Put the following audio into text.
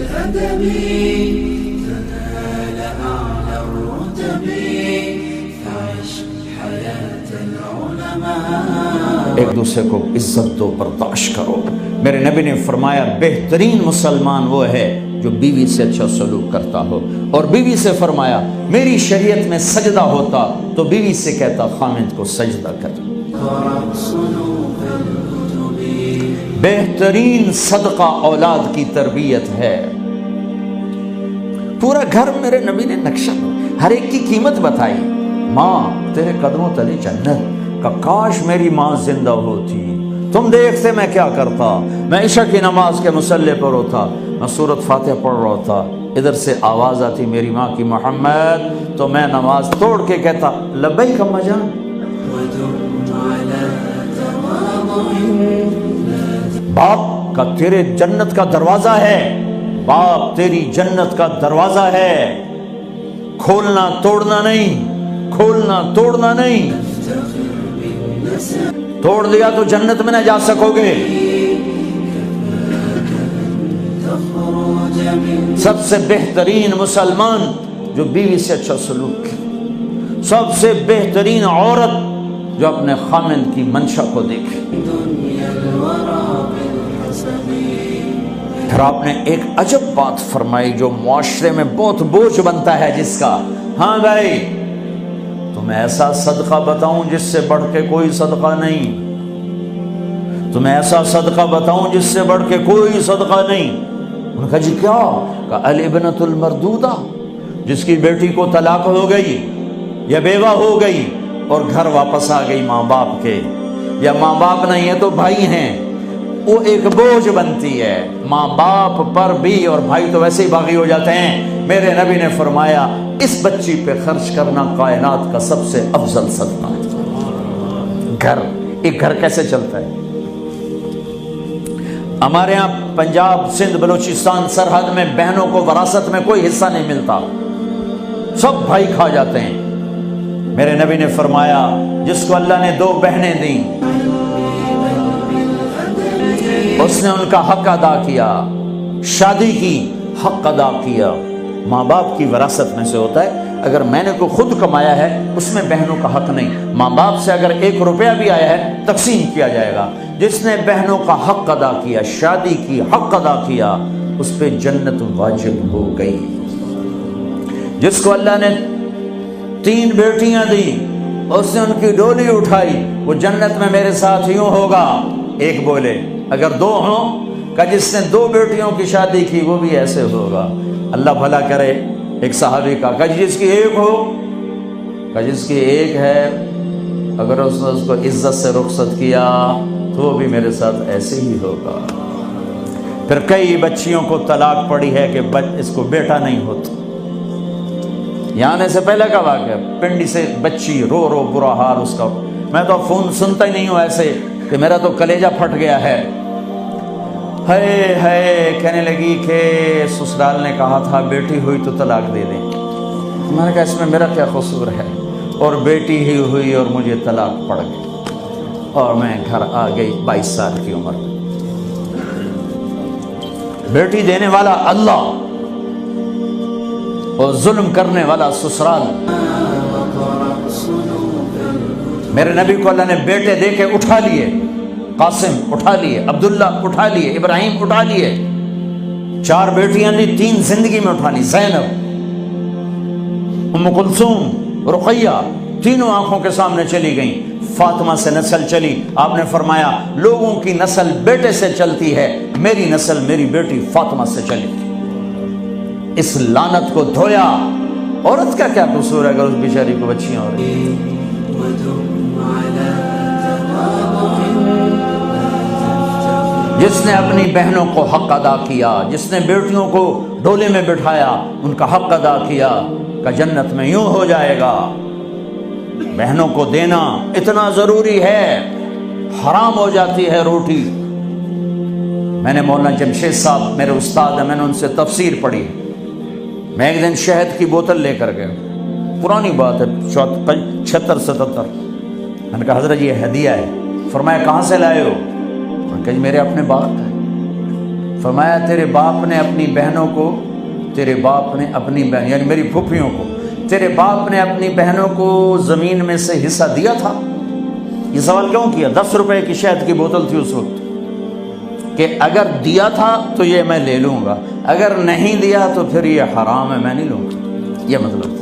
بالأدب تنال أعلى الرتب فعش حياة العلماء. ایک دوسرے کو عزت دو، برداشت کرو. میرے نبی نے فرمایا بہترین مسلمان وہ ہے جو بیوی سے اچھا سلوک کرتا ہو، اور بیوی سے فرمایا میری شریعت میں سجدہ ہوتا تو بیوی سے کہتا خامد کو سجدہ کر. بہترین صدقہ اولاد کی تربیت ہے. پورا گھر میرے نبی نے نقشہ ہر ایک کی قیمت بتائی. ماں تیرے قدموں تلے جنت، کہ کاش میری ماں زندہ ہوتی، تم دیکھتے میں کیا کرتا. میں عشاء کی نماز کے مصلی پر ہوتا، میں سورۃ فاتحہ پڑھ رہا ہوتا، ادھر سے آواز آتی میری ماں کی محمد، تو میں نماز توڑ کے کہتا لبیک اماں جان. باپ کا تیرے جنت کا دروازہ ہے، باپ تیری جنت کا دروازہ ہے، کھولنا توڑنا نہیں، کھولنا توڑنا نہیں. توڑ دیا تو جنت میں نہ جا سکو گے. سب سے بہترین مسلمان جو بیوی سے اچھا سلوک کرے، سب سے بہترین عورت جو اپنے خامند کی منشا کو دیکھے. پھر آپ نے ایک عجب بات فرمائی جو معاشرے میں بہت بوجھ بنتا ہے جس کا. ہاں بھائی تمہیں ایسا صدقہ بتاؤں جس سے بڑھ کے کوئی صدقہ نہیں، تمہیں ایسا صدقہ بتاؤں جس سے بڑھ کے کوئی صدقہ نہیں. انہوں نے کہا جی کیا؟ کہا الابنۃ المردودہ، جس کی بیٹی کو طلاق ہو گئی یا بیوہ ہو گئی اور گھر واپس آ گئی ماں باپ کے، یا ماں باپ نہیں ہے تو بھائی ہیں، وہ ایک بوجھ بنتی ہے ماں باپ پر بھی، اور بھائی تو ویسے ہی باغی ہو جاتے ہیں. میرے نبی نے فرمایا اس بچی پہ خرچ کرنا کائنات کا سب سے افضل صدقہ ہے. گھر، ایک گھر کیسے چلتا ہے؟ ہمارے ہاں پنجاب سندھ بلوچستان سرحد میں بہنوں کو وراثت میں کوئی حصہ نہیں ملتا، سب بھائی کھا جاتے ہیں. میرے نبی نے فرمایا جس کو اللہ نے 2 بہنیں دیں اس نے ان کا حق ادا کیا، شادی کی حق ادا کیا. ماں باپ کی وراثت میں سے ہوتا ہے. اگر میں نے کو خود کمایا ہے اس میں بہنوں کا حق نہیں. ماں باپ سے اگر 1 روپیہ بھی آیا ہے تقسیم کیا جائے گا. جس نے بہنوں کا حق ادا کیا، شادی کی حق ادا کیا، اس پہ جنت واجب ہو گئی. جس کو اللہ نے 3 بیٹیاں دی اس نے ان کی ڈولی اٹھائی، وہ جنت میں میرے ساتھ یوں ہوگا. ایک بولے اگر 2 ہوں، کہ جس نے 2 بیٹیوں کی شادی کی وہ بھی ایسے ہوگا. اللہ بھلا کرے. ایک صحابی کا کہ جس کی 1 ہو، کہ جس کی 1 ہے، اگر اس نے اس کو عزت سے رخصت کیا تو وہ بھی میرے ساتھ ایسے ہی ہوگا. پھر کئی بچیوں کو طلاق پڑی ہے کہ اس کو بیٹا نہیں ہوتا. یہاں آنے سے پہلے کا واقعہ، پنڈی سے بچی رو رو برا حال اس کا. میں تو فون سنتا ہی نہیں ہوں ایسے کہ میرا تو کلیجہ پھٹ گیا ہے. ہے کہنے لگی کہ سسرال نے کہا تھا بیٹی ہوئی تو طلاق دے دیں. میں نے کہا اس میں میرا کیا قصور ہے، اور بیٹی ہی ہوئی اور مجھے طلاق پڑ گئی اور میں گھر آ گئی 22 سال کی عمر میں. بیٹی دینے والا اللہ اور ظلم کرنے والا سسرال. میرے نبی کو اللہ نے بیٹے دے کے اٹھا لیے. قاسم اٹھا لیے، عبداللہ اٹھا لیے، ابراہیم اٹھا لیے. 4 بیٹیاں دی، 3 زندگی میں اٹھا لی. زینب، ام کلثوم، رقیہ، تینوں آنکھوں کے سامنے چلی گئیں. فاطمہ سے نسل چلی. آپ نے فرمایا لوگوں کی نسل بیٹے سے چلتی ہے، میری نسل میری بیٹی فاطمہ سے چلی. اس لعنت کو دھویا. عورت کا کیا قصور ہے اگر اس بیچاری کو بچیاں ہو رہی؟ جس نے اپنی بہنوں کو حق ادا کیا، جس نے بیٹیوں کو ڈولے میں بٹھایا، ان کا حق ادا کیا، کہ جنت میں یوں ہو جائے گا. بہنوں کو دینا اتنا ضروری ہے، حرام ہو جاتی ہے روٹی. میں نے مولانا جمشید صاحب میرے استاد ہیں، میں نے ان سے تفسیر پڑھی. میں ایک دن شہد کی بوتل لے کر گیا، پرانی بات ہے 76-77. میں نے کہا حضرت یہ ہدیہ ہے. فرمایا کہاں سے لائے ہو؟ کہ میرے اپنے باغ ہے. فرمایا تیرے باپ نے اپنی بہنوں کو، تیرے باپ نے اپنی بہن یعنی میری پھوپھیوں کو، تیرے باپ نے اپنی بہنوں کو زمین میں سے حصہ دیا تھا؟ یہ سوال کیوں کیا؟ 10 روپے کی شہد کی بوتل تھی اس وقت، کہ اگر دیا تھا تو یہ میں لے لوں گا، اگر نہیں دیا تو پھر یہ حرام ہے، میں نہیں لوں گا، یہ مطلب